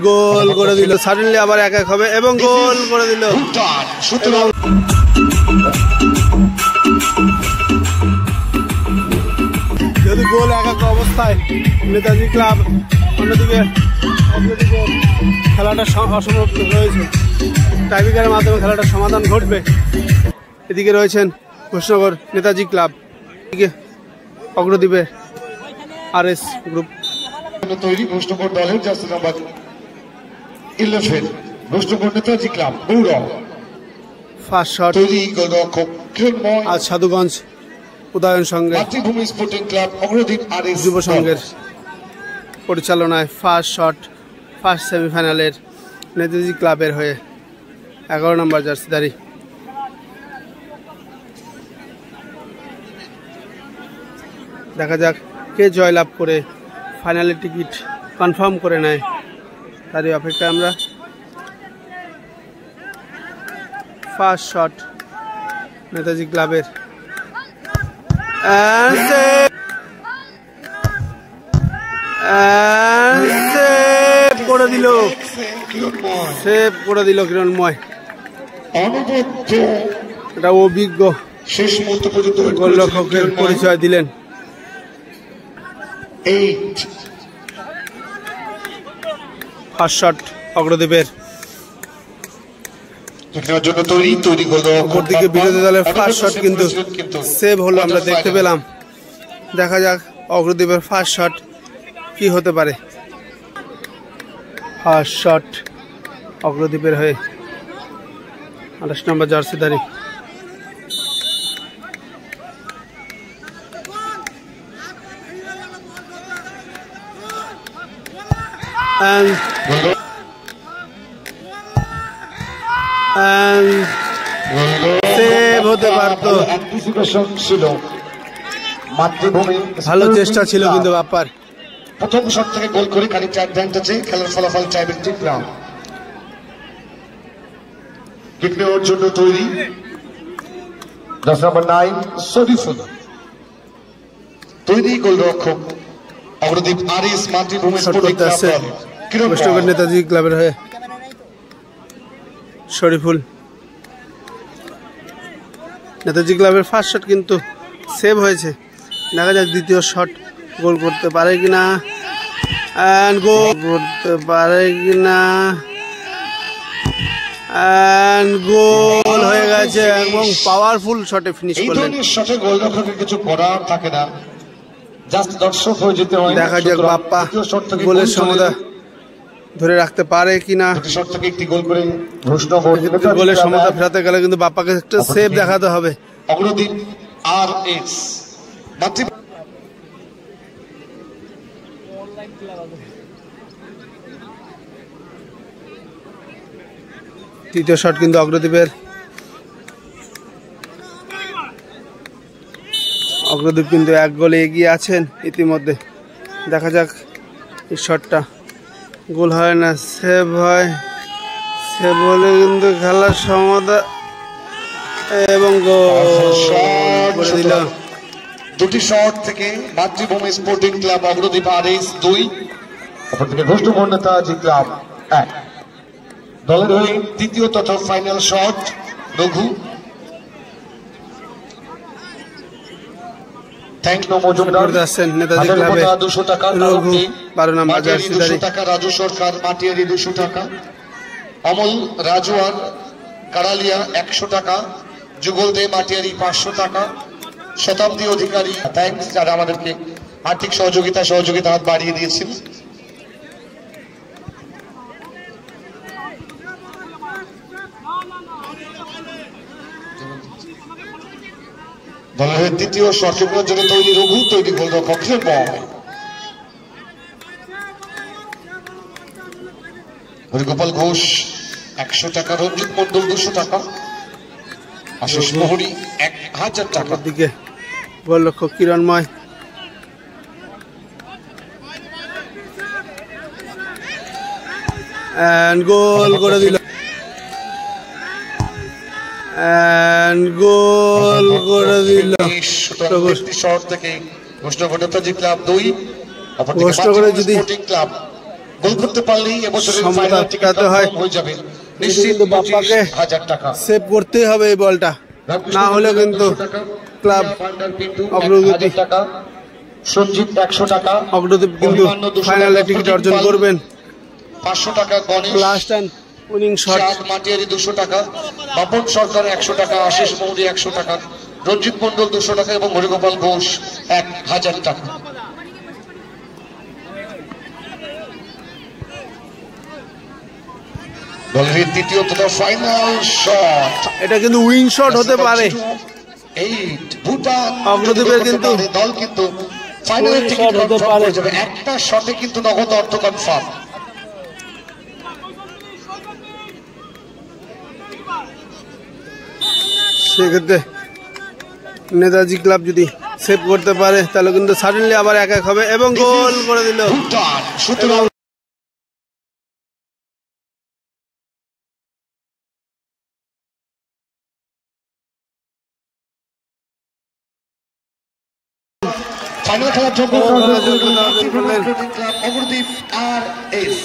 গোল করে দিল। সাডেনলি আবার 1-1 হবে এবং গোল করে দিল। যদি গোল 1-1 অবস্থায় নেতাজি ক্লাব, অন্যদিকে খেলাটা অসমাপ্ত রয়েছে, টাইব্রেকারের মাধ্যমে খেলাটার সমাধান ঘটবে। এদিকে রয়েছেন ঘোষনগর নেতাজি ক্লাব, এদিকে অগ্রদ্বীপের RS গ্রুপ। তৈরি ঘোষনগর দলের jersey number 11 Ghoshnagar Netaji club গৌরব। ফার্স্ট শট তৈরি গোলরক্ষক কিরণময়। আজ সাধুগঞ্জ উদয়ন সংঘের মাতৃভূমি স্পোর্টিং ক্লাব অগ্রদ্বীপ RS যুব সংঘের পরিচালনায় ফার্স্ট শট, ফার্স্ট সেমিফাইনালের নেতাজি ক্লাবের হয়ে 11 নম্বর জার্সিধারী। দেখা যাক কে জয়লাভ করে ফাইনালের টিকিট কনফার্ম করে নেয়, তারই অপেক্ষায় আমরা। ফার্স্ট শট নেতাজি ক্লাবের, সেভ করে দিল, সেভ করে দিল কিরণময়। এটা অভিজ্ঞ শেষ মুহূর্ত পর্যন্ত গোলরক্ষকের পরিচয় দিলেন। ফার্স্ট শট অগ্রদ্বীপের, অপরদিকে বিরোধী দলের ফার্স্ট শট কিন্তু সেভ হলো, আমরা দেখতে পেলাম। দেখা যাক অগ্রদ্বীপের ফার্স্ট শট কি হতে পারে। ফার্স্ট শট অগ্রদ্বীপের হয়ে 28 নম্বর জার্সিধারী। সেভ হতে পারত, ভালো চেষ্টা ছিল কিন্তু বাপ্পার। প্রথম শট থেকে গোল করে খানিকটা অ্যাডভান্টেজে খেলার ফলাফল চাইবেন ঠিক না। কিক নেওয়ার জন্য তৈরি নাম্বার 9 শরীফুল। তৈরি গোলরক্ষক অগ্রদ্বীপ RS মাতৃভূমি স্পোর্টিং ক্লাব নেতাজি ক্লাবের হয়ে শরীফুল। নেতাজি ক্লাবের ফার্স্ট শট কিন্তু সেভ হয়েছে, দেখা যাক দ্বিতীয় শট গোল করতে পারে কিনা, গোল করতে পারে কিনা, গোল হয়ে গেছে এবং পাওয়ারফুল শটে ফিনিশ করলেন। শটে গোলরক্ষকের কিছু করার থাকে না, জাস্ট দর্শক হয়ে যেতে হয়। দেখা যাক বাপ্পা গোলের সমতা ধরে রাখতে পারে কিনা। একটি গোল করে গোলের সমতা ফেরাতে গেলে কিন্তু বাপ্পাকে একটা সেভ দেখাতে হবে। অগ্রদ্বীপ RS তৃতীয় শট কিন্তু অগ্রদ্বীপের, অগ্রদ্বীপ কিন্তু 1 গোলে এগিয়ে আছেন ইতিমধ্যে। দেখা যাক এই শটটা গোল হয় না সেভ হয়, সেভ হলে কিন্তু খেলার সমতা এবং গোল করে দিল। দুটি শট থেকে মাতৃভূমি স্পোর্টিং ক্লাব অগ্রদ্বীপ RS 2, অপরদিকে ঘোষনগর নেতাজি ক্লাব 1। দলের হয়ে তৃতীয় তথা final shot Raghu. Thank you Majumdar. Netaji ক্লাবে 200 টাকা, রঘু 12 নম্বর জার্সিধারী। 200 টাকা রাজু সরকার মাটিয়ারি 200 টাকা, অমল রাজওয়ার কারালিয়া 100 টাকা, যুগল দে মাটিয়ারি 500 টাকা, শতাব্দী অধিকারী থ্যাংকস যারা আমাদেরকে আর্থিক সহযোগিতা হাত বাড়িয়ে দিয়েছিল। দলের দ্বিতীয় শটের জন্য তৈরি রঘু, তৈরি গোলরক্ষক হরিগোপাল ঘোষ 100 টাকা, রঞ্জিত মন্ডল 200 টাকা, আশিস মোহরি 1000 টাকা। দিকে গোলরক্ষক কিরণময়, গোল করে দিল, গোল করে দিল। শট থেকে ঘোষনগর নেতাজি ক্লাব 2, ঘোষনগরে যদি স্পোর্টিং ক্লাব গোল করতে পারলেই এবছরের ফাইনাল টিকিট কনফার্ম হয়ে যাবে। নিশ্চিত বাপ্পাকে 25,000 টাকা। সেভ করতেই হবে এই বলটা, না হলে কিন্তু ক্লাব অগ্রগতি সঞ্জিত 100 টাকা, অগ্রদীপ কিন্তু ফাইনালে টিকিট অর্জন করবেন। 500 টাকা Ganesh last and winning shot. Matiari 200 টাকা, বাপন সরকার 100 টাকা, আশিস মৌরি 100 টাকা, রঞ্জিত মন্ডল 200 টাকা এবং হরিগোপাল ঘোষ 1000 টাকা। দলের তৃতীয় তথা ফাইনাল শট, এটা কিন্তু উইন শট হতে পারে। ভুটান অগ্রদীপের কিন্তু দল কিন্তু ফাইনালের টিকিট কনফার্ম হয়ে যাবে। একটা শটে কিন্তু নগদ অর্থ কনফার্ম। সেক্ষেত্রে নেতাজি ক্লাব যদি সেভ করতে পারে তাহলে কিন্তু সাডেনলি আবার 1-1 হবে এবং গোল করে দিল। ভুটান সুতরাং ফাইনাল খেলার জন্য অগ্রদীপ আর এস।